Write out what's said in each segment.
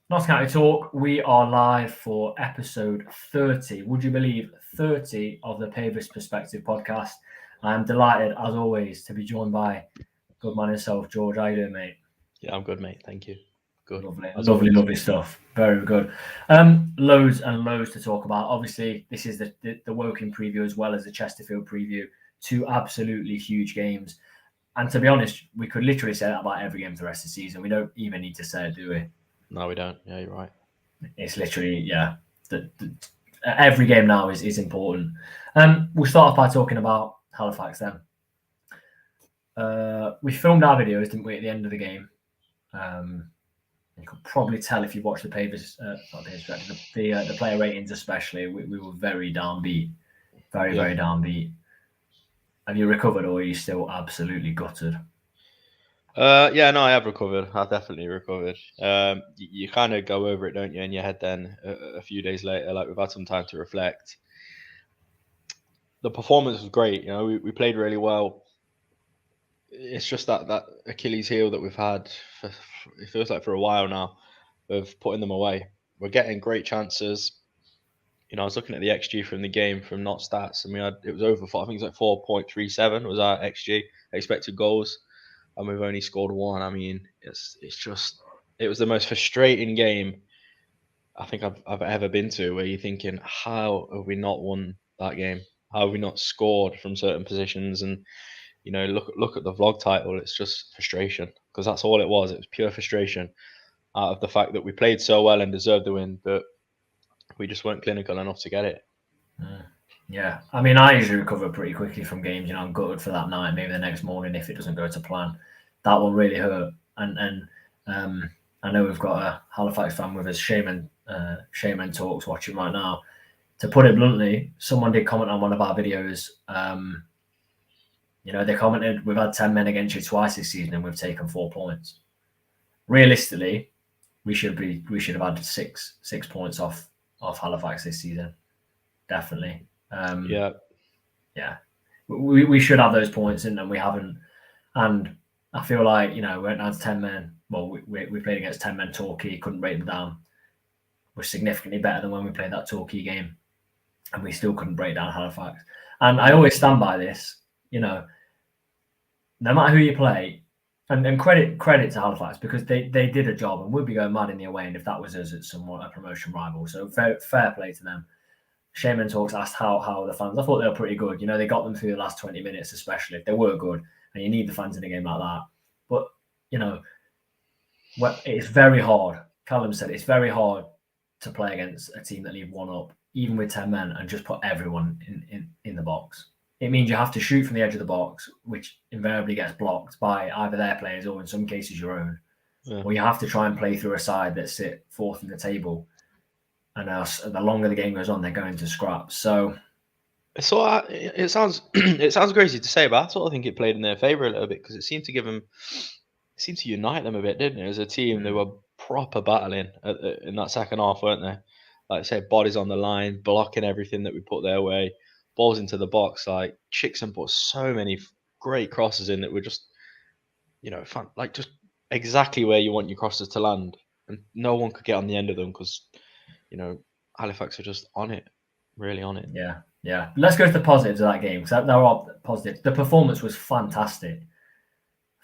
Notts County Talk, we are live for episode 30. Would you believe 30 of the Pavis Perspective podcast? I'm delighted, as always, to be joined by good man himself, George. How you doing, mate? Yeah, I'm good, mate. Thank you. Good, Lovely, as lovely, always. lovely stuff. Very good. Loads and loads to talk about. Obviously, this is the Woking preview as well as the Chesterfield preview. Two absolutely huge games. And to be honest, we could literally say that about every game for the rest of the season. We don't even need to say it, do we? No, we don't. Yeah, you're right. It's literally, yeah. Every game now is important. We'll start off by talking about Halifax then. We filmed our videos, didn't we, at the end of the game? You could probably tell if you watched the Pavis, not the player ratings especially. We were very downbeat, Yeah. very downbeat. Have you recovered, or are you still absolutely gutted? Yeah, no, I have recovered. I've definitely recovered. You kind of go over it, don't you, in your head then a few days later, like we've had some time to reflect. The performance was great. We played really well. It's just that Achilles heel that we've had, it feels like for a while now, of putting them away. We're getting great chances. I was looking at the XG from the game from Not Stats, and it was over I think it's like 4.37 was our XG expected goals, and we've only scored one. I mean, it was the most frustrating game I think I've ever been to, where you're thinking, how have we not won that game? How have we not scored from certain positions? And look at the vlog title. It's just frustration, because that's all it was. It was pure frustration out of the fact that we played so well and deserved the win, but we just weren't clinical enough to get it. Yeah, I mean, I usually recover pretty quickly from games. I'm gutted for that night. Maybe the next morning, if it doesn't go to plan, that will really hurt. And I know we've got a Halifax fan with us, Shaman Talks, watching right now. To put it bluntly, someone did comment on one of our videos. They commented, "We've had 10 men against you twice this season, and we've taken 4 points." Realistically, we should have had six points off Halifax this season. Definitely. Yeah, Yeah, we should have those points, and we haven't. And I feel like we went down to 10 men. Well, we played against 10 men Torquay, couldn't break them down. We're significantly better than when we played that Torquay game, and we still couldn't break down Halifax. And I always stand by this. No matter who you play, and credit to Halifax, because they did a job, and we'd be going mad in the away end if that was us at somewhat a promotion rival. So fair play to them. Shaman Talks asked how the fans. I thought they were pretty good. They got them through the last 20 minutes, especially. They were good, and you need the fans in a game like that. But it's very hard. Callum said it's very hard to play against a team that leave one up, even with 10 men, and just put everyone in the box. It means you have to shoot from the edge of the box, which invariably gets blocked by either their players or, in some cases, your own. yeah. Or you have to try and play through a side that sit fourth in the table. And the longer the game goes on, they're going to scraps. So it sounds it sounds crazy to say, but I sort of think it played in their favour a little bit, because it seemed to unite them a bit, didn't it? As a team, they were proper battling in that second half, weren't they? Like I said, bodies on the line, blocking everything that we put their way, balls into the box. Like Chickson put so many great crosses in that were just, fun, like just exactly where you want your crosses to land, and no one could get on the end of them, because Halifax are just on it, really on it. yeah. Let's go to the positives of that game, because there are positives. The performance was fantastic.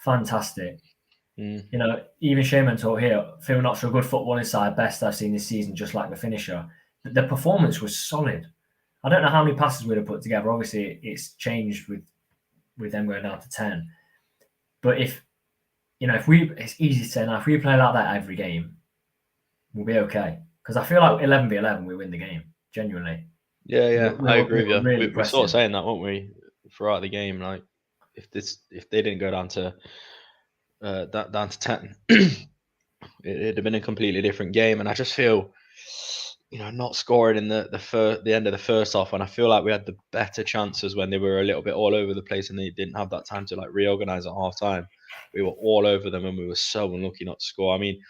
Mm. Even Shaman Talk here, feel not so good football inside, best I've seen this season, just like the finisher. The performance was solid. I don't know how many passes we'd have put together. Obviously, it's changed with them going down to 10. But it's easy to say now, if we play like that every game, we'll be okay. Because I feel like 11v11, we win the game, genuinely. Yeah, I agree with We were you. really We're sort of pressing. saying that, weren't we, throughout the game? Like, if they didn't go down to 10, it'd have been a completely different game. And I just feel, not scoring in the end of the first half, when I feel like we had the better chances when they were a little bit all over the place and they didn't have that time to like reorganize at half time. We were all over them, and we were so unlucky not to score. I mean,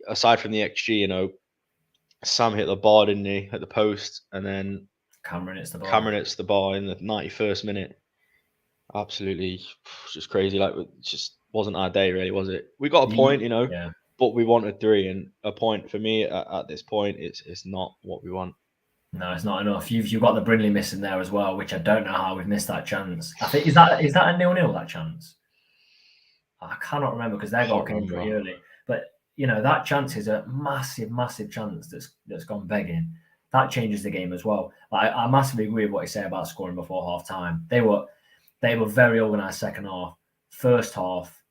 aside from the XG, Sam hit the bar, didn't he, at the post, and then Cameron hits the bar. Cameron hits the bar in the 91st minute. Absolutely, just crazy. Like, it just wasn't our day, really, was it? We got a point, Yeah. but we wanted 3, and a point for me at this point, it's not what we want. No, it's not enough. You've got the Brindley missing there as well, which I don't know how we've missed that chance. I think is that a 0-0 that chance? I cannot remember because their goal came pretty early. But that chance is a massive, massive chance that's gone begging. That changes the game as well. I massively agree with what you say about scoring before half time. They were very organised second half. First half,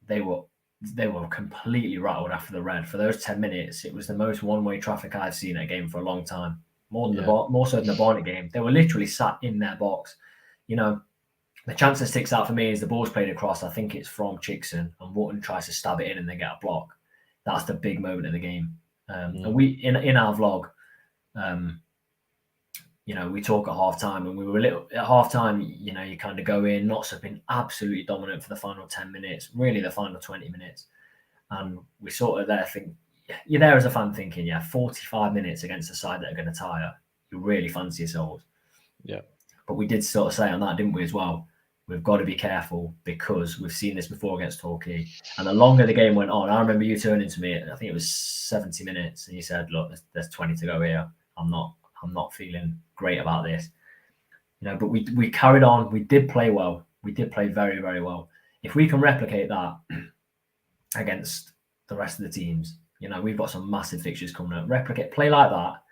they were completely rattled after the red. For those 10 minutes, it was the most one-way traffic I've seen at a game for a long time. More so than the Barnet game. They were literally sat in their box. The chance that sticks out for me is the ball's played across. I think it's from Chickson, and Wharton tries to stab it in and they get a block. That's the big moment of the game. And we in our vlog, we talk at half time, and we were at half time. You kind of go in. Notts have been absolutely dominant for the final 10 minutes, really the final 20 minutes, and we sort of there think you're there as a fan thinking, 45 minutes against a side that are going to tire. You really fancy yourselves. Yeah. But we did sort of say on that, didn't we, as well? We've got to be careful because we've seen this before against Torquay. And the longer the game went on, I remember you turning to me, I think it was 70 minutes, and you said, look, there's 20 to go here. I'm not feeling great about this. But we carried on. We did play well. We did play very, very well. If we can replicate that against the rest of the teams, we've got some massive fixtures coming up. Play like that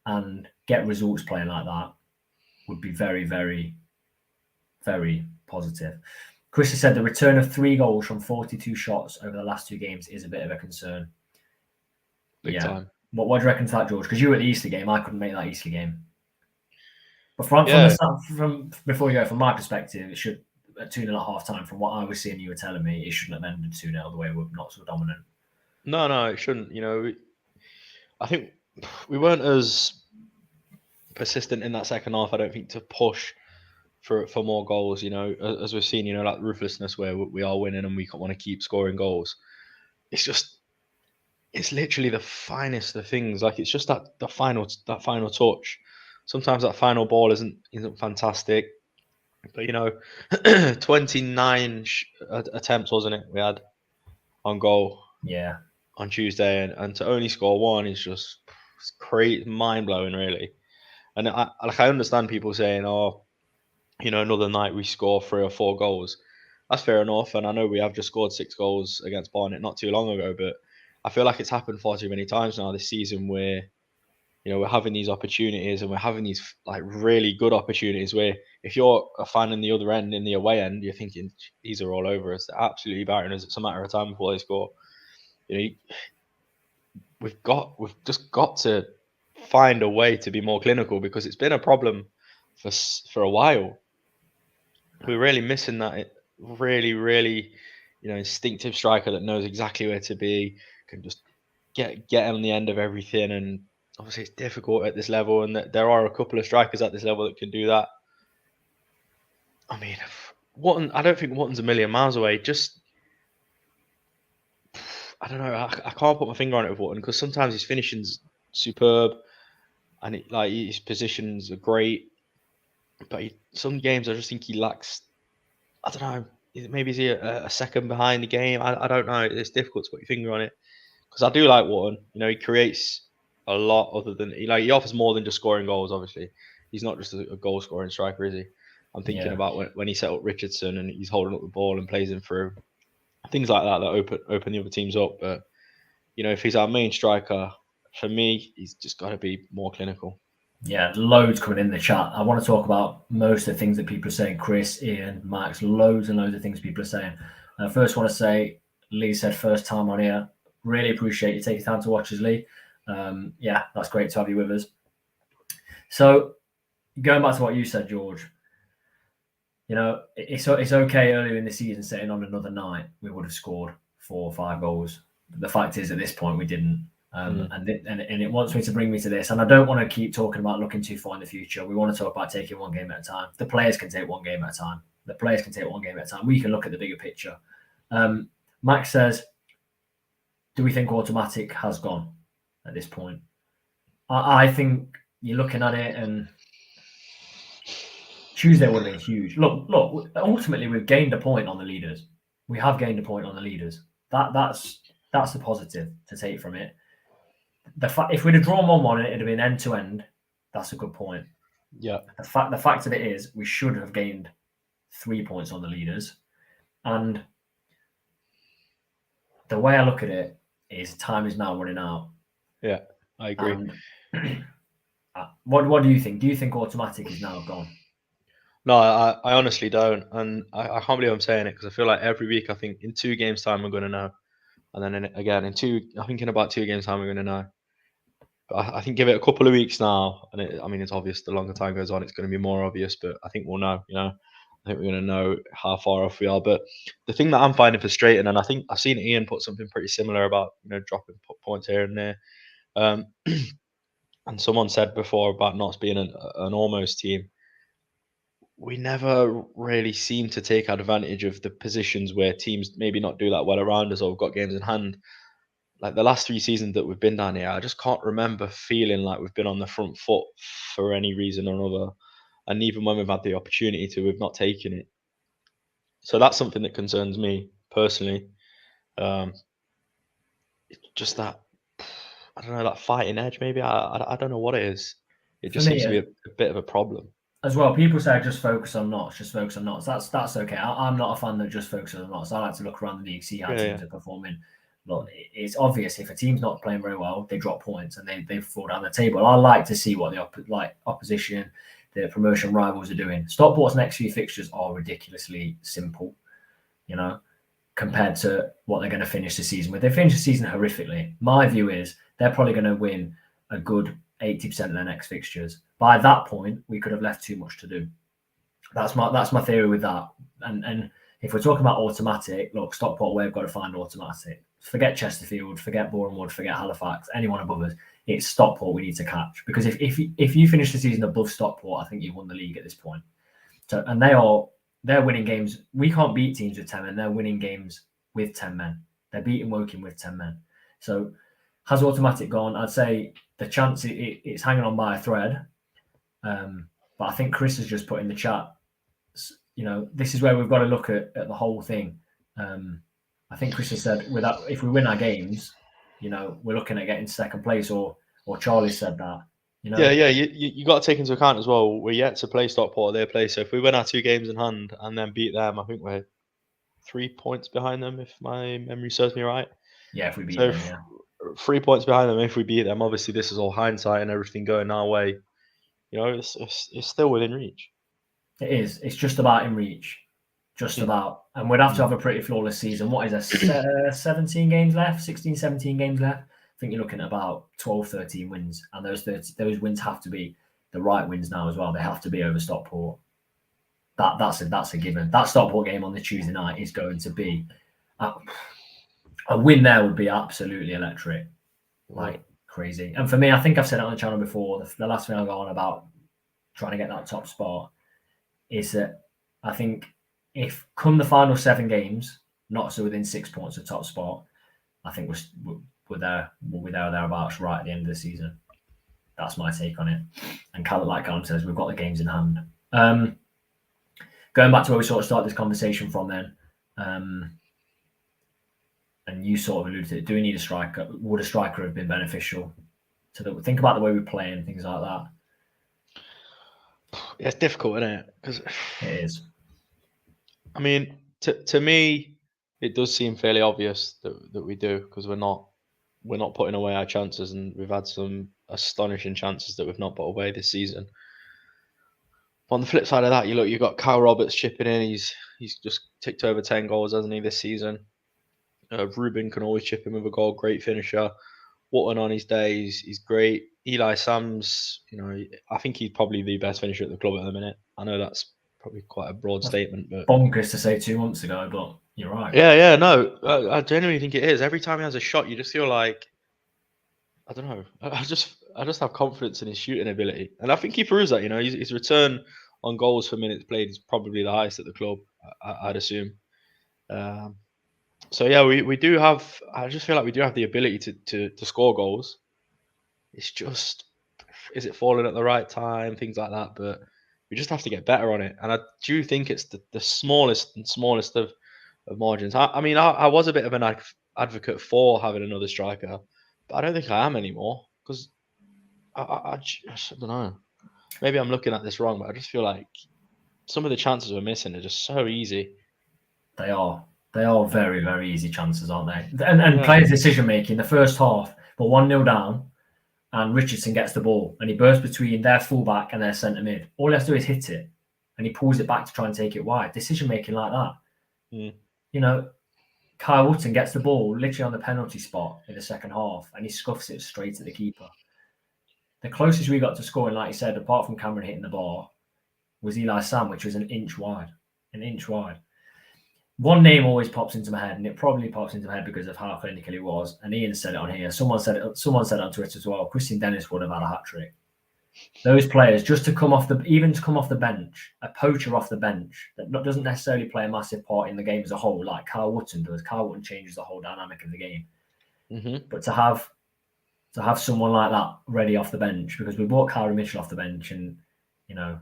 and get results playing like that would be very, very, very positive. Chris has said the return of 3 goals from 42 shots over the last 2 games is a bit of a concern. Big time. What do you reckon to that, George? Because you were at the Easter game. I couldn't make that Easter game. But from before you go, from my perspective, it should at 2-0 at half time. From what I was seeing, you were telling me it shouldn't have ended 2-0 the way we're not so dominant. No, it shouldn't. I think we weren't as persistent in that second half. I don't think to push for more goals. As we've seen, like ruthlessness where we are winning and we want to keep scoring goals. It's literally the finest of things. Like it's just that final touch. Sometimes that final ball isn't fantastic, but 29 attempts, wasn't it? We had on goal. Yeah. On Tuesday, and to only score 1 is just crazy, mind blowing, really. And I understand people saying, another night we score 3 or 4 goals. That's fair enough, and I know we have just scored 6 goals against Barnet not too long ago, but I feel like it's happened far too many times now this season where, we're having these opportunities and we're having these like really good opportunities where if you're a fan in the other end, in the away end, you're thinking these are all over us. They're absolutely battering us. It's a matter of time before they score. We've just got to find a way to be more clinical because it's been a problem for a while. We're really missing that really, really, instinctive striker that knows exactly where to be, can just get on the end of everything. And obviously it's difficult at this level, and there are a couple of strikers at this level that can do that. I mean, I don't think Wotton's a million miles away. Just, I don't know. I can't put my finger on it with Wotton because sometimes his finishing's superb, and his positions are great. But some games I just think he lacks. I don't know. Maybe is he a second behind the game? I don't know. It's difficult to put your finger on it because I do like Wotton. He creates a lot other than he offers more than just scoring goals. Obviously, he's not just a goal scoring striker, is he? I'm thinking about when he set up Richardson and he's holding up the ball and plays him through. Things like that open the other teams up. But if he's our main striker, for me, he's just got to be more clinical. Yeah, loads coming in the chat. I want to talk about most of the things that people are saying. Chris, Ian, Max, loads and loads of things people are saying. First, I want to say, Lee said first time on here. Really appreciate you taking time to watch us, Lee. That's great to have you with us. So, going back to what you said, George, it's okay earlier in the season saying on another night we would have scored 4 or 5 goals. The fact is, at this point, we didn't. And it wants me to bring me to this. And I don't want to keep talking about looking too far in the future. We want to talk about taking one game at a time. The players can take one game at a time. We can look at the bigger picture. Max says, do we think automatic has gone at this point? I think you're looking at it and Tuesday would have been huge. Look, ultimately we've gained a point on the leaders. We have gained a point on the leaders. That's That's the positive to take from it. The fact if we'd have drawn 1-1 and it'd have been end to end, that's a good point. Yeah. The fact of it is we should have gained 3 points on the leaders, and the way I look at it is time is now running out. Yeah, I agree. And what do you think? Do you think automatic is now gone? No, I honestly don't, and I can't believe I'm saying it because I feel like every week I think in 2 games time we're going to know, and then again I think in about 2 games time we're going to know. But I think give it a couple of weeks now, and it's obvious the longer time goes on, it's going to be more obvious. But I think we'll know. I think we're going to know how far off we are. But the thing that I'm finding frustrating, and I think I've seen Ian put something pretty similar about dropping points here and there. And someone said before about not being an almost team. We never really seem to take advantage of the positions where teams maybe not do that well around us or have got games in hand. Like the last 3 seasons that we've been down here, I just can't remember feeling like we've been on the front foot for any reason or another. And even when we've had the opportunity to, we've not taken it. So that's something that concerns me personally. Just that, I don't know, that fighting edge maybe. I don't know what it is. It just seems to be a bit of a problem. As well, people say just focus on knots. That's okay. I'm not a fan that just focuses on knots. I like to look around the league, see how teams are performing. Look, it's obvious if a team's not playing very well, they drop points and they fall down the table. I like to see what the opposition, the promotion rivals are doing. Stockport's next few fixtures are ridiculously simple, compared to what they're going to finish the season with. They finish the season horrifically. My view is they're probably going to win a good 80% of their next fixtures. By that point, we could have left too much to do. That's my theory with that. And if we're talking about automatic, look, Stockport, we've got to find automatic. Forget Chesterfield, forget Bournemouth, forget Halifax, anyone above us. It's Stockport we need to catch. Because if you finish the season above Stockport, I think you've won the league at this point. So, and they're winning games. We can't beat teams with 10 men. They're winning games with 10 men. They're beating Woking with 10 men. So has automatic gone? I'd say the chance it's hanging on by a thread. But I think Chris has just put in the chat, this is where we've got to look at the whole thing. I think Chris has said, if we win our games, we're looking at getting second place, or Charlie said that. Yeah, you got to take into account as well, we're yet to play Stockport at their place. So if we win our 2 games in hand and then beat them, I think we're 3 points behind them, if my memory serves me right. Yeah, if we beat them, yeah. 3 points behind them if we beat them. Obviously, this is all hindsight and everything going our way. It's still within reach. It is. It's just about in reach. Just about. And we'd have to have a pretty flawless season. What is there? 17 games left? 16, 17 games left? I think you're looking at about 12, 13 wins. And those wins have to be the right wins now as well. They have to be over Stockport. That's a given. That Stockport game on the Tuesday night is going to be a win there would be absolutely electric. Like crazy. And for me, I think I've said it on the channel before, the last thing I'll go on about trying to get that top spot is that I think if come the final 7 games, not so within 6 points of top spot, I think we're there. We'll be there or thereabouts right at the end of the season. That's my take on it. And like Callum says, we've got the games in hand. Going back to where we sort of started this conversation from then, and you sort of alluded to it, do we need a striker? Would a striker have been beneficial? Think about the way we play and things like that. Yeah, it's difficult, isn't it? Because it is. I mean, to me, it does seem fairly obvious that we do, because we're not putting away our chances, and we've had some astonishing chances that we've not put away this season. But on the flip side of that, you've got Kyle Roberts chipping in. He's just ticked over 10 goals, hasn't he, this season? Ruben can always chip in with a goal. Great finisher. Wotton on his day, he's great. Eli Sams, I think he's probably the best finisher at the club at the minute. I know that's probably quite a broad statement, but bonkers to say 2 months ago, but you're right. Yeah, no, I genuinely think it is. Every time he has a shot, you just feel like, I don't know, I just have confidence in his shooting ability, and I think he proves that. His return on goals for minutes played is probably the highest at the club, I'd assume. So yeah, we do have. I just feel like we do have the ability to score goals. It's just, is it falling at the right time, things like that. But we just have to get better on it. And I do think it's the smallest of margins. I mean, I was a bit of a advocate for having another striker, but I don't think I am anymore because I don't know. Maybe I'm looking at this wrong, but I just feel like some of the chances we're missing are just so easy. They are very, very easy chances, aren't they? And players' decision making. The first half, but 1-0 down, and Richardson gets the ball and he bursts between their fullback and their centre mid. All he has to do is hit it, and he pulls it back to try and take it wide. Decision making like that. You know, Kyle Wootton gets the ball literally on the penalty spot in the second half, and he scuffs it straight at the keeper. The closest we got to scoring, like you said, apart from Cameron hitting the bar, was Eli Sam, which was an inch wide. One name always pops into my head, and it probably pops into my head because of how clinical he was. And Ian said it on here. Someone said it on Twitter as well. Christian Dennis would have had a hat trick. Those players, just to come off the bench, a poacher off the bench that doesn't necessarily play a massive part in the game as a whole, like Kyle Wootton does. Kyle Wootton changes the whole dynamic of the game. But to have someone like that ready off the bench, because we brought Kyrie Mitchell off the bench, and you know,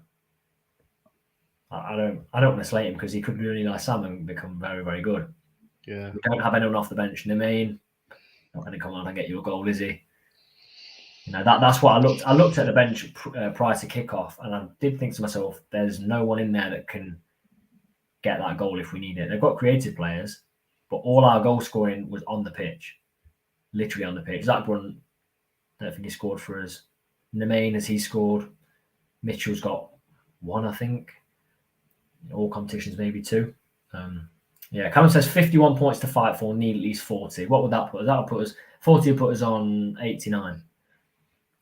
I don't want to slate him because he could really like Sam and become very, very good. Yeah. We don't have anyone off the bench. Nemain, not going to come on and get you a goal, is he? You know, that's what I looked. I looked at the bench prior to kickoff, and I did think to myself, "There's no one in there that can get that goal if we need it." They've got creative players, but all our goal scoring was on the pitch, literally on the pitch. Zach Brunt, I don't think he scored for us. Nemain, has he scored? Mitchell's got one, I think. All competitions, maybe 2. Callum says 51 points to fight for, need at least 40. What would that put us? That would put us 40. Would put us on 89.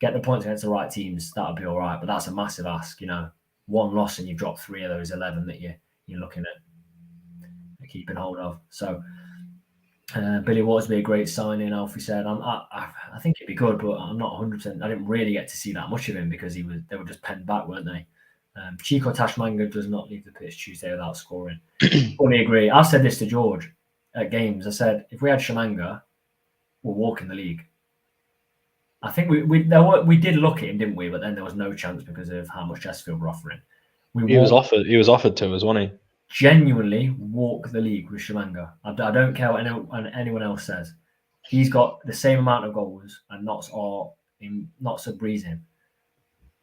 Get the points against the right teams, that would be all right. But that's a massive ask, you know. 1 loss and you've dropped 3 of those 11 that you're looking at keeping hold of. So Billy Waters would be a great signing. Alfie said, I think it'd be good, but I'm not 100%. I didn't really get to see that much of him because they were just penned back, weren't they? Chico Tashmanga does not leave the pitch Tuesday without scoring. Fully agree. I said this to George at games. I said, if we had Shamanga, we'll walk in the league. I think we did look at him, didn't we? But then there was no chance because of how much Chesterfield were offering. He was offered to us, wasn't he? Genuinely walk the league with Shamanga. I don't care what anyone else says. He's got the same amount of goals, and Notts are breezing.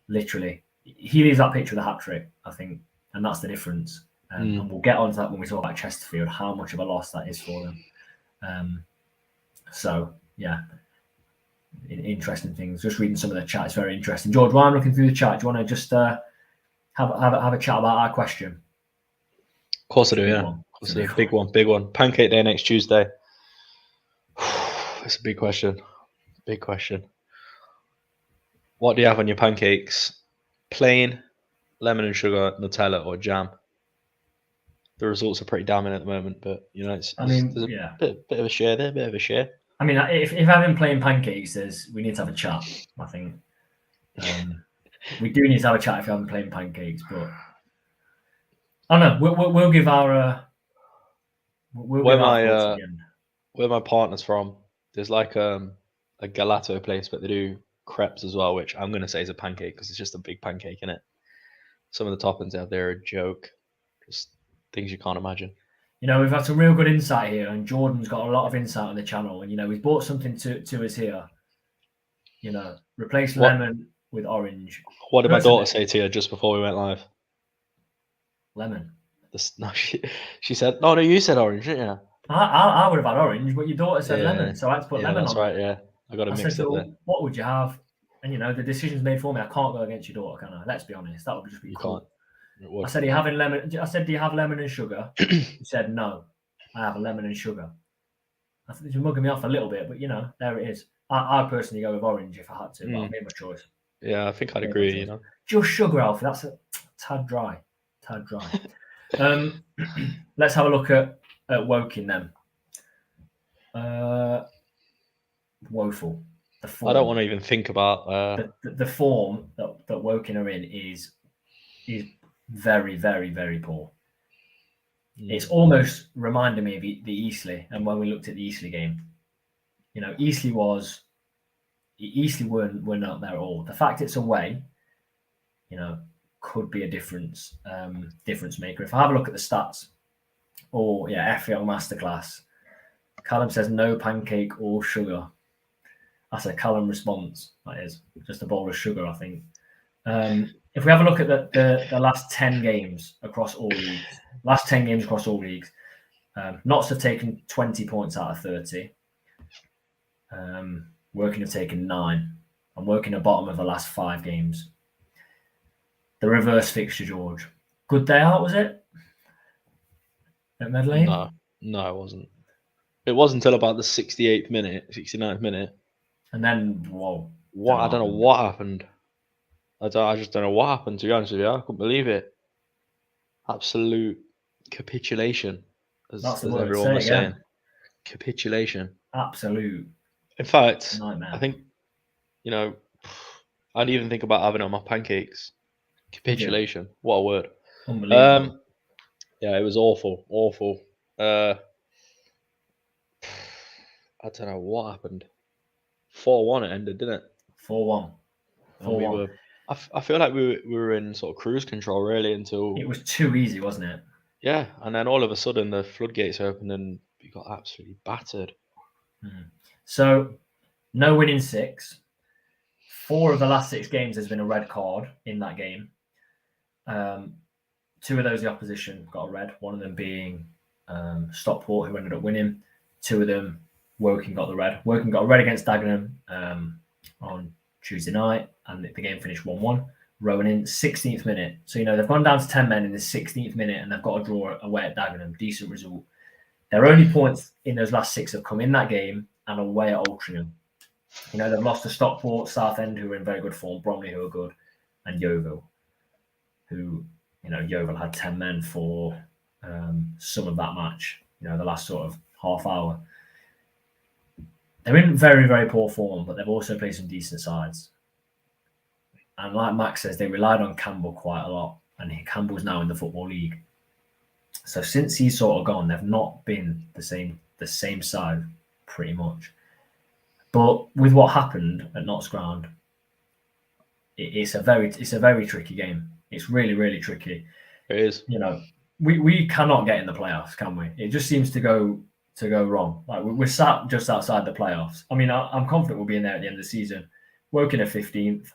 Literally. He leaves that pitch with a hat trick, I think, and that's the difference. And we'll get onto that when we talk about Chesterfield, how much of a loss that is for them. Interesting things. Just reading some of the chat, it's very interesting. George, while I'm looking through the chat, do you want to just have a chat about our question? Of course I do, yeah. Of course I do. Big one. Pancake Day next Tuesday. It's a big question. Big question. What do you have on your pancakes? Plain, lemon and sugar, Nutella, or jam? The results are pretty damning at the moment, but you know, there's a bit of a share there, bit of a share. I mean, if having plain pancakes, we need to have a chat. I think we do need to have a chat if you haven't plain pancakes, but I don't know. We'll give our where my partner's from. There's like a gelato place, but they do crepes as well, which I'm going to say is a pancake because it's just a big pancake in it. Some of the toppings out there are a joke, just things you can't imagine. You know, we've had some real good insight here, and Jordan's got a lot of insight on the channel, and you know, he's brought something to us here. You know, replace lemon with orange. What did my daughter say to you just before we went live? Lemon. She said, no, you said orange, didn't you? I would have had orange, but your daughter said lemon, so I had to put lemon on. That's right, yeah. I got to mix it there. What would you have? And you know, the decision's made for me. I can't go against your daughter, can I? Let's be honest. That would just be cool. I said, "Are you having lemon?" I said, "Do you have lemon and sugar?" He said, "No, I have a lemon and sugar." I think you're mugging me off a little bit, but you know, there it is. I personally go with orange if I had to, but I made my choice. Yeah, I think I'd agree. You know, just sugar, Alfie. That's a tad dry. Let's have a look at Woking then. Woeful. I don't want to even think about the form that Woking are in is very, very, very poor. It's almost reminded me of the Eastleigh, and when we looked at the Eastleigh game, you know, Eastleigh were not there at all. The fact it's away, you know, could be a difference maker. If I have a look at the stats, FPL Masterclass, Callum says no pancake or sugar. That's a Callum response. That is just a bowl of sugar, I think. If we have a look at the last 10 games across all leagues, Notts have taken 20 points out of 30. Woking have taken 9. And Woking are bottom of the last 5 games. The reverse fixture, George. Good day out, was it? At Medley? No, it wasn't. It wasn't until about the 68th minute, 69th minute. And then, whoa. I don't know what happened. I just don't know what happened, to be honest with you. I couldn't believe it. Absolute capitulation, as everyone was saying. Capitulation. Absolute. In fact, nightmare. I think, I didn't even think about having it on my pancakes. Capitulation. What a word. Unbelievable. Yeah, it was awful. I don't know what happened. 4-1 it ended, didn't it? 4-1. And we were. I feel like we were in sort of cruise control really until it was too easy, wasn't it? Yeah, and then all of a sudden the floodgates opened and we got absolutely battered. So, no win in 6. 4 of the last 6 games there's been a red card in that game. 2 of those the opposition got a red. One of them being Stockport, who ended up winning. 2 of them Woking got the red. Woking got a red against Dagenham on Tuesday night, and the game finished 1-1. Rowan in 16th minute. So, they've gone down to 10 men in the 16th minute, and they've got a draw away at Dagenham. Decent result. Their only points in those last 6 have come in that game and away at Altrincham. They've lost to Stockport, Southend, who are in very good form, Bromley, who are good, and Yeovil, who, Yeovil had 10 men for some of that match, the last sort of half hour. They're in very, very poor form, but they've also played some decent sides. And like Max says, they relied on Campbell quite a lot, and Campbell's now in the Football League. So since he's sort of gone, they've not been the same side pretty much. But with what happened at Notts Ground, it's a very tricky game. It's really, really tricky. It is. We cannot get in the playoffs, can we? It just seems to go wrong. Like we're sat just outside the playoffs. I mean, I'm confident we'll be in there at the end of the season. Woking at 15th.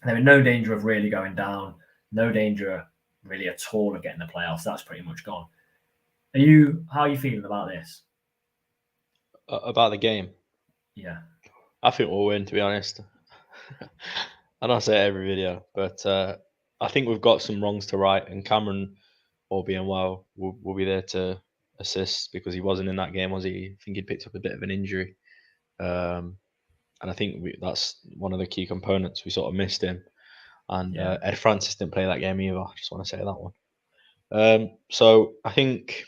They're in no danger of really going down. No danger really at all of getting the playoffs. That's pretty much gone. How are you feeling about this? About the game? Yeah. I think we'll win, to be honest. I don't say it every video, but I think we've got some wrongs to right, and Cameron, all being well, will be there to assist because he wasn't in that game, was he? I think he picked up a bit of an injury. And I think that's one of the key components. We sort of missed him. And Ed Francis didn't play that game either. I just want to say that one. So I think,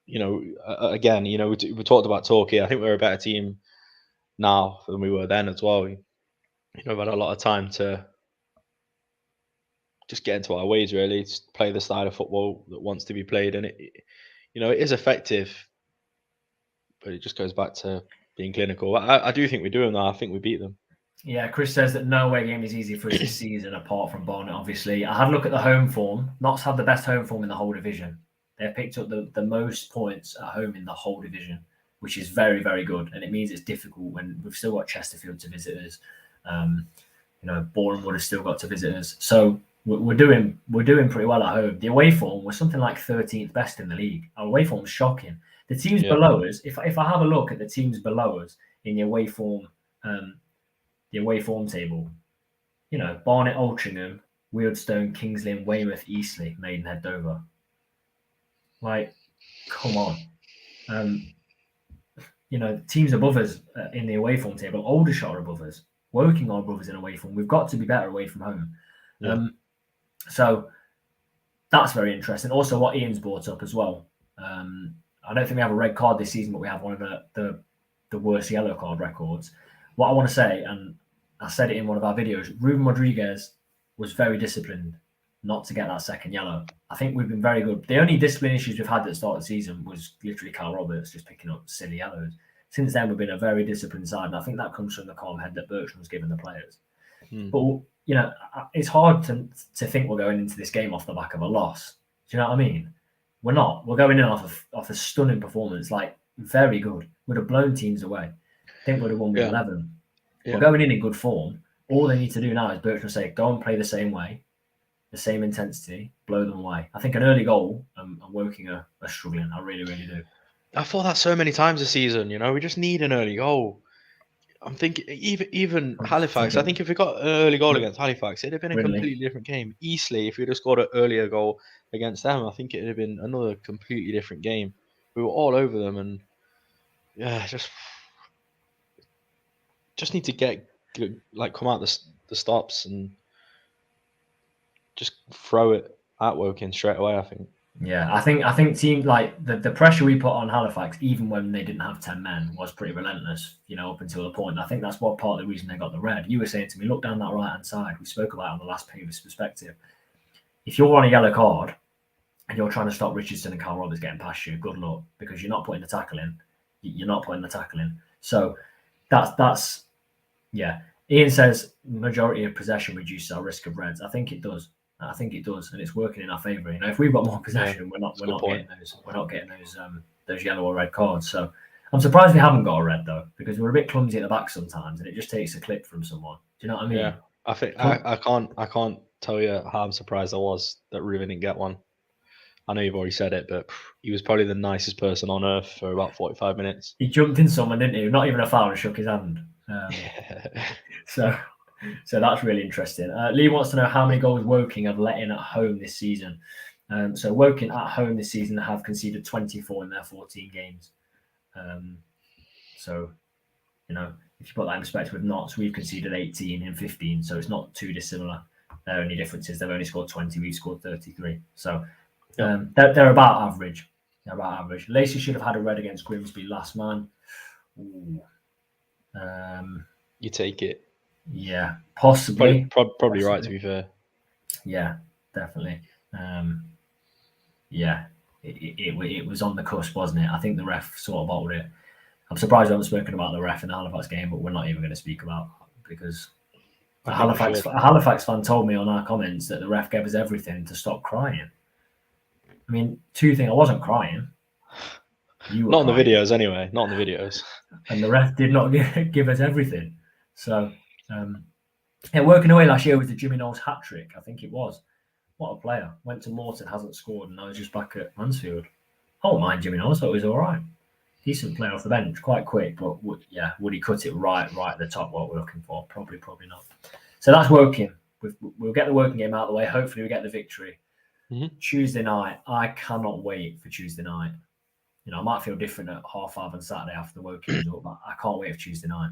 again, we talked about Torquay. I think we're a better team now than we were then as well. We've had a lot of time to just get into our ways, really, just play the style of football that wants to be played. And it is effective, but it just goes back to being clinical. I do think we do them now. I think we beat them. Yeah, Chris says that no away game is easy for us this season, apart from Barnet, obviously. I had a look at the home form. Notts have the best home form in the whole division. They've picked up the most points at home in the whole division, which is very, very good. And it means it's difficult when we've still got Chesterfield to visit us. Boreham would have still got to visit us. So we're doing pretty well at home. The away form was something like 13th best in the league. Our away form was shocking. The teams below us, if I have a look at the teams below us in the away form table, Barnet, Altrincham, Wealdstone, Kingsley, and Weymouth, Eastleigh, Maidenhead, Dover. Like, come on. Teams above us in the away form table, Aldershot are above us, Woking are above us in away form. We've got to be better away from home. Yeah. So that's very interesting. Also, what Ian's brought up as well. I don't think we have a red card this season, but we have one of the worst yellow card records. What I want to say, and I said it in one of our videos, Ruben Rodriguez was very disciplined not to get that second yellow. I think we've been very good. The only discipline issues we've had at the start of the season was literally Carl Roberts just picking up silly yellows. Since then, we've been a very disciplined side, and I think that comes from the calm head that Bertram's given the players. But, it's hard to think we're going into this game off the back of a loss. Do you know what I mean? We're not. We're going in off a stunning performance. Like, very good. Would have blown teams away. I think would have won with 11. Yeah. But going in good form, all they need to do now is Bertrand say, go and play the same way, the same intensity, blow them away. I think an early goal and Woking are struggling. I really, really do. I thought that so many times this season. We just need an early goal. I'm thinking even Halifax. I think if we got an early goal against Halifax, it'd have been a completely different game. Eastleigh, if we'd have scored an earlier goal against them, I think it'd have been another completely different game. We were all over them, and yeah, just need to come out the stops and just throw it at Woking straight away. I think. Yeah, I think teams like the pressure we put on Halifax, even when they didn't have 10 men, was pretty relentless, up until the point. I think that's what part of the reason they got the red. You were saying to me, look down that right-hand side. We spoke about it on the last Pavis perspective. If you're on a yellow card and you're trying to stop Richardson and Carl Roberts getting past you, good luck, because you're not putting the tackle in. You're not putting the tackle in. So that's yeah. Ian says majority of possession reduces our risk of reds. I think it does. And it's working in our favour. If we've got more possession, we're not getting those yellow or red cards. So I'm surprised we haven't got a red though, because we're a bit clumsy at the back sometimes, and it just takes a clip from someone. Do you know what I mean? Yeah, I think I can't tell you how I'm surprised I was that Ruben didn't get one. I know you've already said it, but he was probably the nicest person on earth for about 45 minutes. He jumped in someone, didn't he? Not even a foul, and shook his hand. So that's really interesting. Lee wants to know how many goals Woking have let in at home this season. So Woking at home this season have conceded 24 in their 14 games. So, if you put that in perspective with Notts, we've conceded 18 in 15, so it's not too dissimilar. Their only difference is they've only scored 20, we've scored 33. So they're about average. Lacey should have had a red against Grimsby last man. Ooh. You take it. Yeah, possibly. Probably right, to be fair. Yeah, definitely. It was on the cusp, wasn't it? I think the ref sort of bottled it. I'm surprised we haven't spoken about the ref in the Halifax game, but we're not even going to speak about it because a Halifax fan told me on our comments that the ref gave us everything to stop crying. I mean, two things. I wasn't crying. You were not crying. In the videos, anyway. Not in the videos. And the ref did not give us everything. So, working away last year was the Jimmy Knowles hat trick. I think it was. What a player. Went to Morton, hasn't scored, and now he's just back at Mansfield. I don't mind Jimmy Knowles. Thought he was all right. Decent player off the bench, quite quick, but would he cut it right at the top? What we're looking for? Probably not. So that's Woking. We'll get the Woking game out of the way. Hopefully, we get the victory. Mm-hmm. Tuesday night. I cannot wait for Tuesday night. I might feel different at 5:30 on Saturday after the Woking result, but I can't wait for Tuesday night.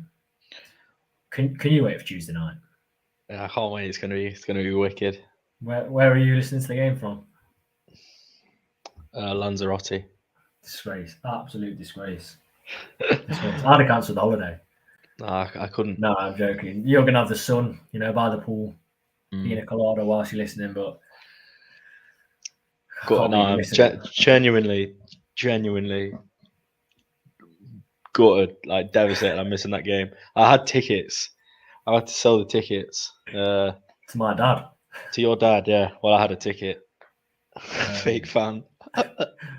Can you wait for Tuesday night? Yeah, I can't wait. It's gonna be wicked. Where are you listening to the game from? Lanzarote. Disgrace, absolute disgrace. I'd have cancelled the holiday. I couldn't. No, I'm joking. You're gonna have the sun, by the pool, pina colada whilst you're listening. But I'm genuinely gutted, devastated. I'm missing that game. I had tickets. I had to sell the tickets. To my dad. To your dad, yeah. Well, I had a ticket. Fake fan. I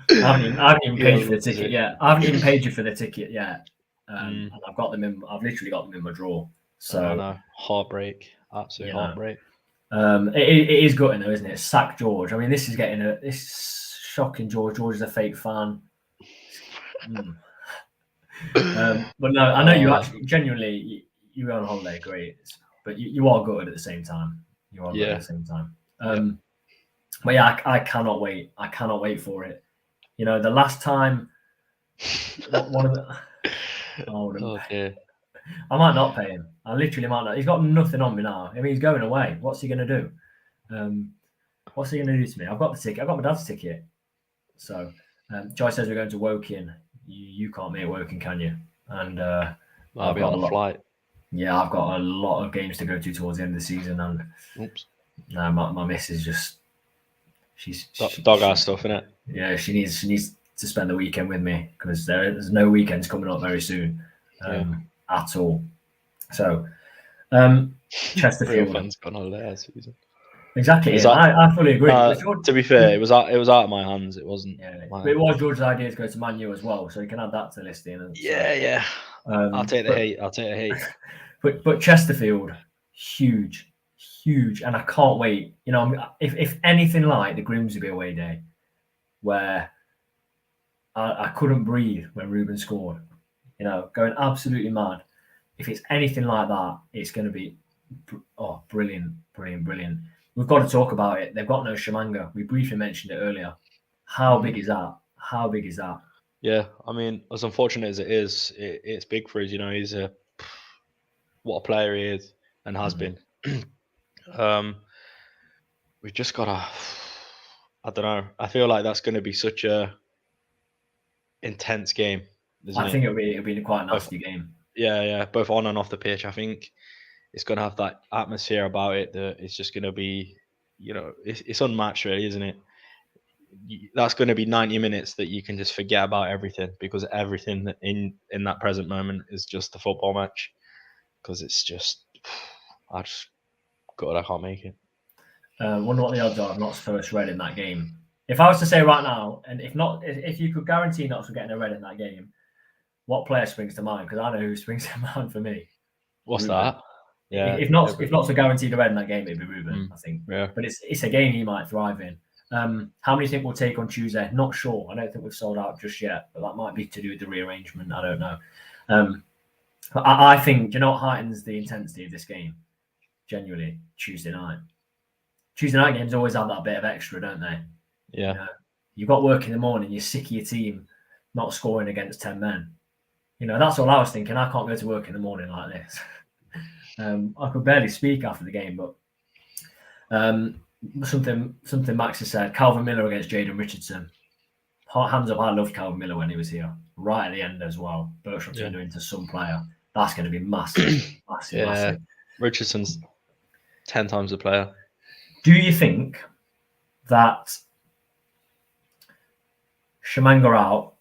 haven't even paid for the ticket yet. I haven't even paid you for the ticket yet. And I've got them in. I've literally got them in my drawer. So I know. Heartbreak. Absolute heartbreak. It is gutting though, isn't it? Sack George. I mean, this is getting this shocking. George is a fake fan. But no, I know you actually genuinely you were on holiday, great, but you are good at the same time. You are good at the same time. But yeah, I cannot wait. I cannot wait for it. The last time one of the dear. I might not pay him. I literally might not. He's got nothing on me now. I mean, he's going away. What's he going to do? What's he going to do to me? I've got the ticket. I've got my dad's ticket. So, Joy says we're going to Woking. You can't make Woking, can you? And I'll be on a flight. Yeah, I've got a lot of games to go to towards the end of the season, and my missus just she's dog-ass stuff, innit? Yeah, she needs to spend the weekend with me because there's no weekends coming up very soon at all. So, Chesterfield fans gone holiday this season. Exactly. Is Yeah. that I fully agree. to be fair, it was out of my hands. It wasn't Yeah, but my. it was George's idea to go to Man U as well, so you can add that to the listing. And so, Yeah. I'll take the but hate. I'll take the hate. but Chesterfield, huge, huge, and I can't wait. You know, if anything like the Grimsby away day, where I couldn't breathe when Ruben scored, you know, going absolutely mad. If it's anything like that, it's going to be brilliant, brilliant, brilliant. We've got to talk about it. They've got no Shamanga. We briefly mentioned it earlier. How big is that? How big is that? Yeah, I mean, as unfortunate as it is, it's big for us. You know, he's what a player he is and has been. um, we've just got to. I don't know. I feel like that's going to be such a intense game, isn't I think it? it'll be quite a Both, nasty game. yeah, both on and off the pitch. I think it's going to have that atmosphere about it that it's just going to be, you know, it's unmatched, really, isn't it? That's going to be 90 minutes that you can just forget about everything because everything in that present moment is just a football match. Because it's just, I just, God, I can't make it. Wonder what the odds are of Notts first red in that game. If I was to say right now, and if you could guarantee Notts were getting a red in that game, what player springs to mind? Because I know who springs to mind for me. What's Ruben. that? Yeah, If Notts are guaranteed a red in that game, it'd be Ruben, I think. yeah. But it's a game he might thrive in. How many think we'll take on Tuesday? Not sure. I don't think we've sold out just yet, but that might be to do with the rearrangement. I don't know. But I think, do you know what heightens the intensity of this game? Genuinely, Tuesday night. Tuesday night games always have that bit of extra, don't they? Yeah. You know, you've got work in the morning, you're sick of your team not scoring against 10 men. You know, that's all I was thinking. I can't go to work in the morning like this. I could barely speak after the game, but something Max has said, Calvin Miller against Jaden Richardson. Hands up, I loved Calvin Miller when he was here. Right at the end as well. Bertram turned into some player. That's going to be massive. Massive, Yeah. massive. Richardson's 10 times the player. Do you think that Shamanga out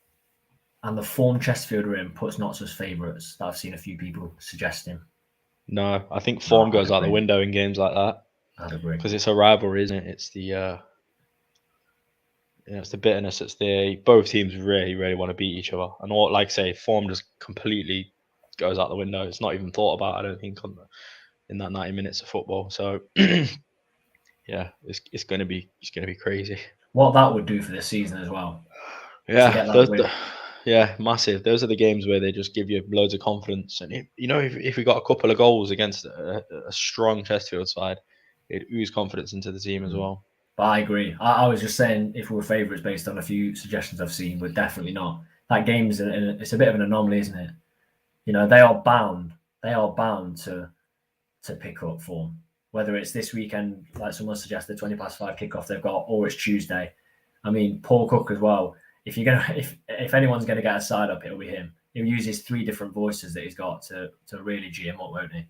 and the form Chesterfield are in puts Notts as favourites? That I've seen a few people suggesting. No, I think form goes out the window in games like that. I'd agree. Because it's a rivalry, isn't it? It's the it's the bitterness. It's the both teams really, really want to beat each other, and all like say form just completely goes out the window. It's not even thought about. I don't think in that 90 minutes of football. So yeah, it's gonna be crazy. What that would do for this season as well. Yeah, yeah, massive. Those are the games where they just give you loads of confidence, and if we got a couple of goals against a strong Chesterfield side, it ooze confidence into the team as well. But I agree. I was just saying if we were favourites based on a few suggestions I've seen, we're definitely not. That game's it's a bit of an anomaly, isn't it? You know, they are bound to pick up form. Whether it's this weekend, like someone suggested, 5:20 kickoff they've got, or it's Tuesday. I mean, Paul Cook as well. If anyone's gonna get a side up, it'll be him. He'll use his 3 different voices that he's got to really G him up, won't he?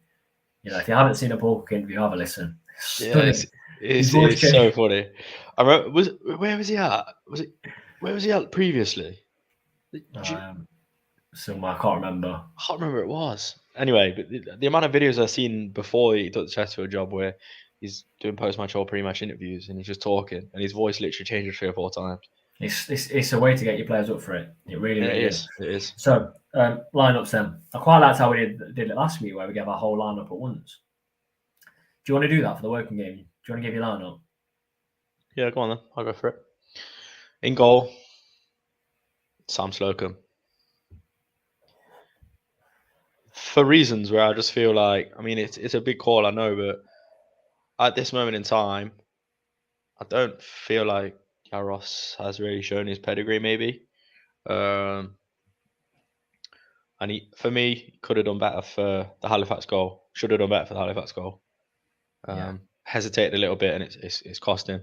You know, if you haven't seen a Paul Cook interview, have a listen. Yeah, it's so funny. I remember, where was he at? Where was he at previously? Somewhere I can't remember. I can't remember where it was. Anyway, but the amount of videos I've seen before he took the Chesterfield job where he's doing post-match or pre-match interviews and he's just talking and his voice literally changes 3 or 4 times. It's a way to get your players up for it. It really is. It is. So lineups then. I quite liked how we did it last week, where we gave our whole lineup at once. Do you want to do that for the working game? Do you want to give your lineup? Yeah, go on then. I'll go for it. In goal, Sam Slocum. For reasons where I just feel like, I mean, it's a big call, I know, but at this moment in time, I don't feel like Yaros has really shown his pedigree, maybe. And for me, could have done better for the Halifax goal. Should have done better for the Halifax goal. Hesitated a little bit, and it's cost him.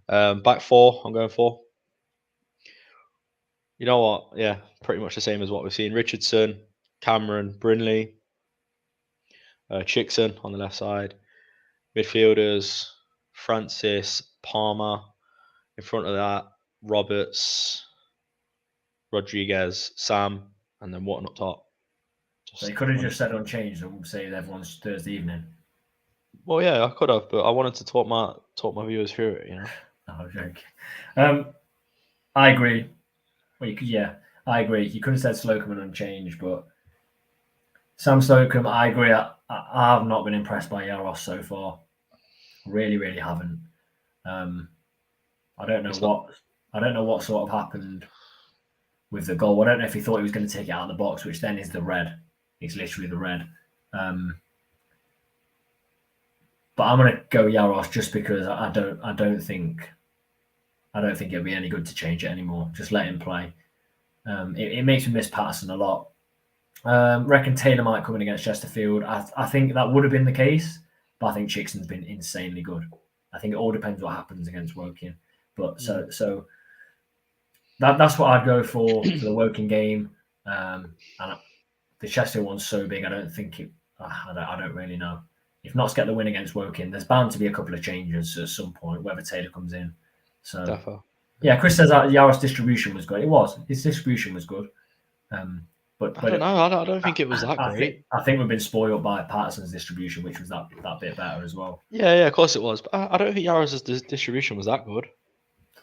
Back 4, I'm going for. You know what? Yeah, pretty much the same as what we've seen. Richardson, Cameron, Brinley, Chickson on the left side. Midfielders, Francis, Palmer. In front of that, Roberts, Rodriguez, Sam, and then Wharton up top. So you could have just said unchanged and say everyone's Thursday evening. Well, yeah, I could have, but I wanted to talk my viewers through it. No, I'm joking. I agree. Well, I agree. You could have said Slocum and unchanged, but Sam Slocum, I agree. I've not been impressed by Yaros so far. Really, really haven't. I don't know what sort of happened with the goal. I don't know if he thought he was going to take it out of the box, which then is the red. It's literally the red. But I'm going to go Yaros just because I don't think it'll be any good to change it anymore. Just let him play. It makes me miss Patterson a lot. Reckon Taylor might come in against Chesterfield. I think that would have been the case, but I think Chickson's been insanely good. I think it all depends what happens against Woking. But so that's what I'd go for the Woking game. And the Chesterfield one's so big, I don't think it. I don't really know. If Notts get the win against Woking, there's bound to be a couple of changes at some point, whether Taylor comes in. So Defo. Yeah, Chris says that Yaros' distribution was good. It was. His distribution was good. But I don't know. I don't think it was that great. I think we've been spoiled by Patterson's distribution, which was that bit better as well. Yeah, of course it was. But I don't think Yaros' distribution was that good. I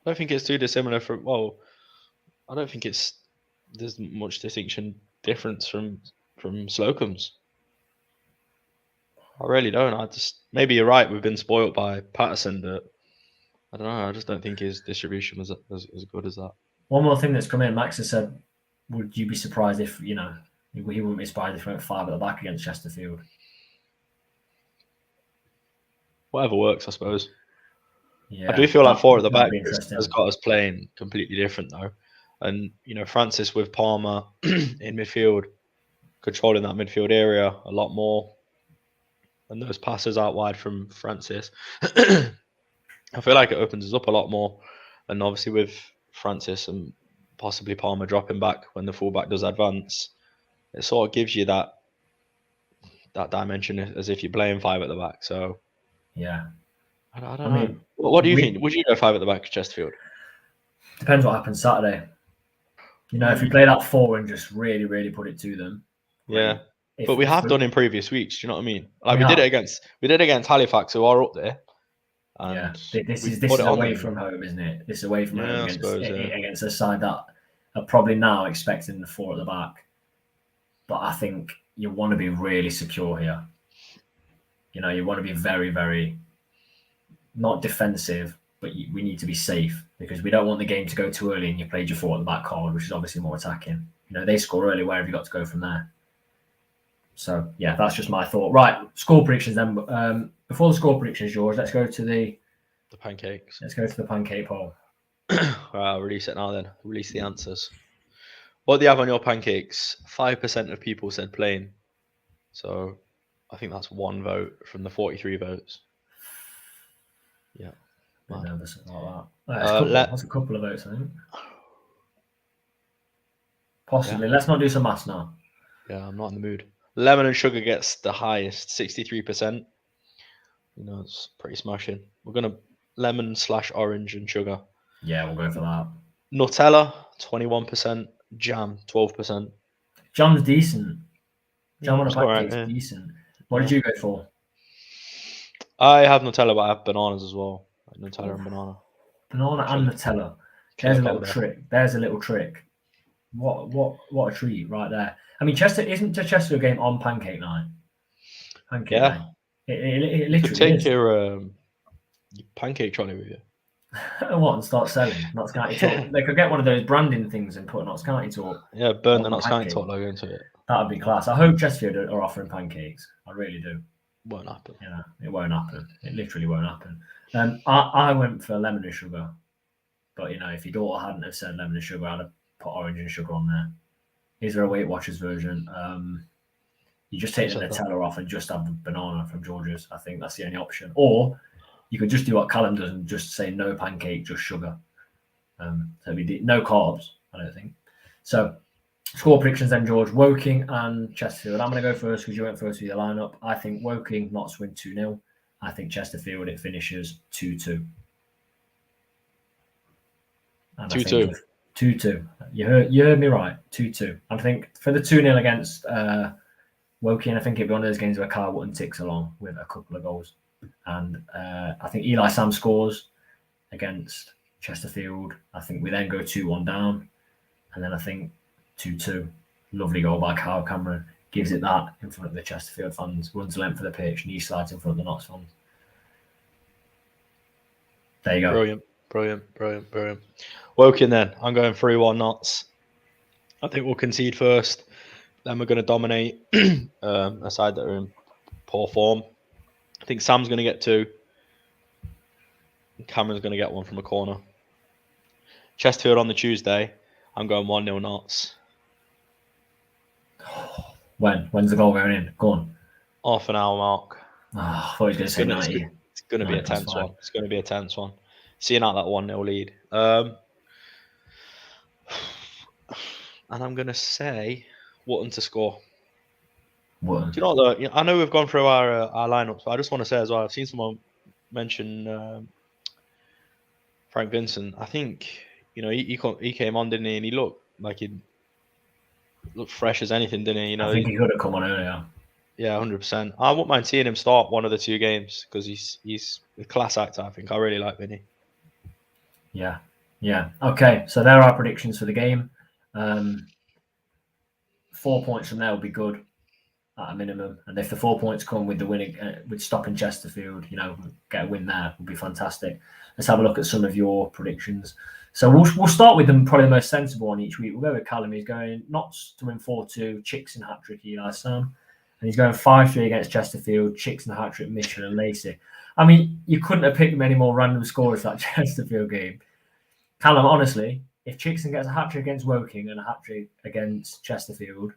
don't think it's too dissimilar from. Well, I don't think there's much difference from Slocum's. I really don't. Maybe you're right. We've been spoiled by Patterson, but I don't know. I just don't think his distribution was as good as that. One more thing that's come in, Max has said, would you be surprised if, he wouldn't be surprised if he went 5 at the back against Chesterfield? Whatever works, I suppose. Yeah, I do feel like 4 at the back has got us playing completely different, though. And, Francis with Palmer in midfield, controlling that midfield area a lot more. And those passes out wide from Francis. I feel like it opens us up a lot more. And obviously with Francis and possibly Palmer dropping back when the fullback does advance, it sort of gives you that dimension as if you're playing 5 at the back. So yeah, I don't know. What do you think? Would you go 5 at the back, Chesterfield? Depends what happens Saturday. If we play that 4 and just really, really put it to them. Yeah. But we have done in previous weeks. Do you know what I mean? Like we did it against Halifax, who are up there. And this is away from home, isn't it? This is away from home against a side that are probably now expecting the 4 at the back. But I think you want to be really secure here. You want to be very, very not defensive, but we need to be safe because we don't want the game to go too early and you played your 4 at the back card, which is obviously more attacking. They score early. Where have you got to go from there? So yeah, that's just my thought. Right, score predictions then. Before the score predictions, George, let's go to the pancakes. Let's go to the pancake poll. Right, I'll release it now then. Release the answers. What do you have on your pancakes? 5% of people said plain. So I think that's 1 vote from the 43 votes. Yeah. A bit nervous about that. That's a couple of votes, I think. Possibly. Yeah. Let's not do some maths now. Yeah, I'm not in the mood. Lemon and sugar gets the highest, 63%. It's pretty smashing. We're going to lemon/orange and sugar. Yeah, we'll go for that. Nutella, 21%. Jam, 12%. Jam's decent. Jam on a pancake's decent. What did you go for? I have Nutella, but I have bananas as well. Nutella and banana. Banana and Nutella. There's a little trick. There's a little trick. What a treat right there. I mean, isn't the Chesterfield game on pancake night? Pancake night. It literally could take is. your pancake trolley with you. What, and start selling Notts County Talk? They could get one of those branding things and put Notts County Talk. Yeah, burn the Notts County Talk logo into it. That would be class. I hope Chesterfield are offering pancakes. I really do. Won't happen. It won't happen. It literally won't happen. I went for lemon and sugar, but if your daughter hadn't have said lemon and sugar, I'd have put orange and sugar on there. Is there a Weight Watchers version? You just take the Nutella off and just have the banana from George's. I think that's the only option. Or you could just do what Callum does and just say no pancake, just sugar. So we did no carbs, I don't think. So score predictions then, George. Woking and Chesterfield. I'm going to go first because you went first with your lineup. I think Woking, Notts win 2-0. I think Chesterfield, it finishes 2-2. 2-2. 2-2. You heard me right. 2-2. I think for the 2-0 against Woking, I think it'll be one of those games where Kyle Wootton ticks along with a couple of goals. And I think Eli Sam scores against Chesterfield. I think we then go 2-1 down. And then I think 2-2. Lovely goal by Kyle Cameron. Gives it that in front of the Chesterfield fans. Runs the length of the pitch. Knee slides in front of the Notts fans. There you go. Brilliant. Woking then. I'm going 3-1 Notts. I think we'll concede first. Then we're going to dominate a side that are in poor form. I think Sam's going to get 2. Cameron's going to get 1 from a corner. Chesterfield on the Tuesday. I'm going 1-0 Notts. When's the goal going in? Go on. Half an hour mark. I thought he was going to say 90. It's going to be a tense one. It's going to be a tense one. Seeing out that 1-0 lead. And I'm going to say Wootton to score. Wootton. Do you know what, though? I know we've gone through our lineups, but I just want to say as well, I've seen someone mention Frank Vincent. I think, he came on, didn't he? And he looked like he looked fresh as anything, didn't he? I think he could have come on earlier. Yeah, 100%. I wouldn't mind seeing him start one of the 2 games because he's a class actor, I think. I really like Vinny. Yeah. Okay, so there are our predictions for the game. 4 points from there will be good at a minimum, and if the 4 points come with the winning, with stopping Chesterfield, get a win there, would be fantastic. Let's have a look at some of your predictions. So we'll start with them, probably the most sensible one each week. We'll go with Callum. He's going Notts to win 4-2, Chicks and hat-trick Eli Sam, and he's going 5-3 against Chesterfield, Chicks and hat-trick Mitchell and Lacey. I mean, you couldn't have picked many more random scorers for that Chesterfield game. Callum, honestly, if Chickson gets a hat-trick against Woking and a hat-trick against Chesterfield,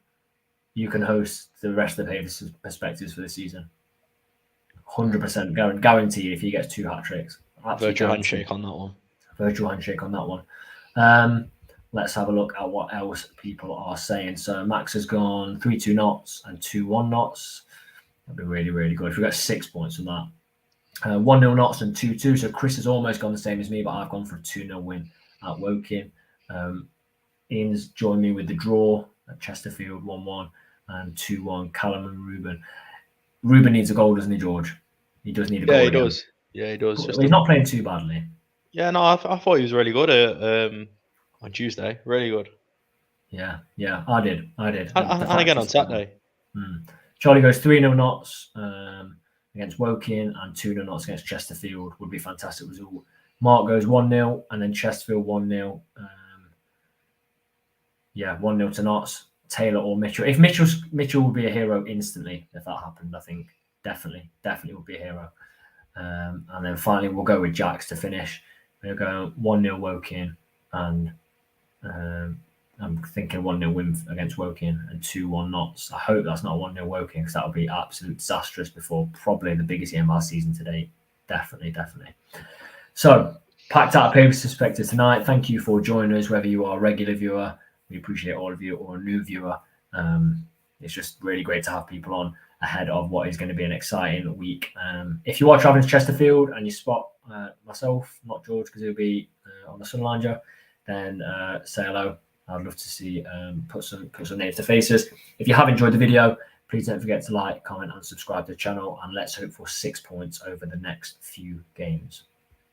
you can host the rest of the Pavis perspectives for the season. 100% guarantee if he gets 2 hat-tricks. Virtual handshake on that one. Virtual handshake on that one. Let's have a look at what else people are saying. So Max has gone 3-2 Notts and 2-1 Notts. That'd be really, really good. If we got 6 points from that. 1-0 Notts and 2-2. So Chris has almost gone the same as me, but I've gone for a 2-0 win at Woking. Ian's joined me with the draw at Chesterfield 1-1 and 2-1 Callum and Ruben. Ruben needs a goal, doesn't he, George? He does need a goal. Yeah, he does. Yeah, he does. He's not playing too badly. Yeah, no, I thought he was really good on Tuesday. Really good. Yeah, I did. And again on Saturday. Charlie goes 3-0 Notts against Woking and 2-0 Notts against Chesterfield. Would be a fantastic result. Mark goes 1-0 and then Chesterfield 1-0. 1-0 to Notts. Taylor or Mitchell. If Mitchell would be a hero instantly if that happened, I think definitely would be a hero. And then finally we'll go with Jacks to finish. We'll go 1-0 Woking and I'm thinking 1-0 win against Woking and 2-1 Notts. I hope that's not 1-0 Woking because that would be absolute disastrous before probably the biggest game of our season to date. Definitely. So, packed out Pavis perspective tonight. Thank you for joining us, whether you are a regular viewer. We appreciate all of you, or a new viewer. It's just really great to have people on ahead of what is going to be an exciting week. If you are traveling to Chesterfield and you spot myself, not George, because he'll be on the Sunlander, then say hello. I'd love to see put some names to faces. If you have enjoyed the video, please don't forget to like, comment, and subscribe to the channel. And let's hope for 6 points over the next few games.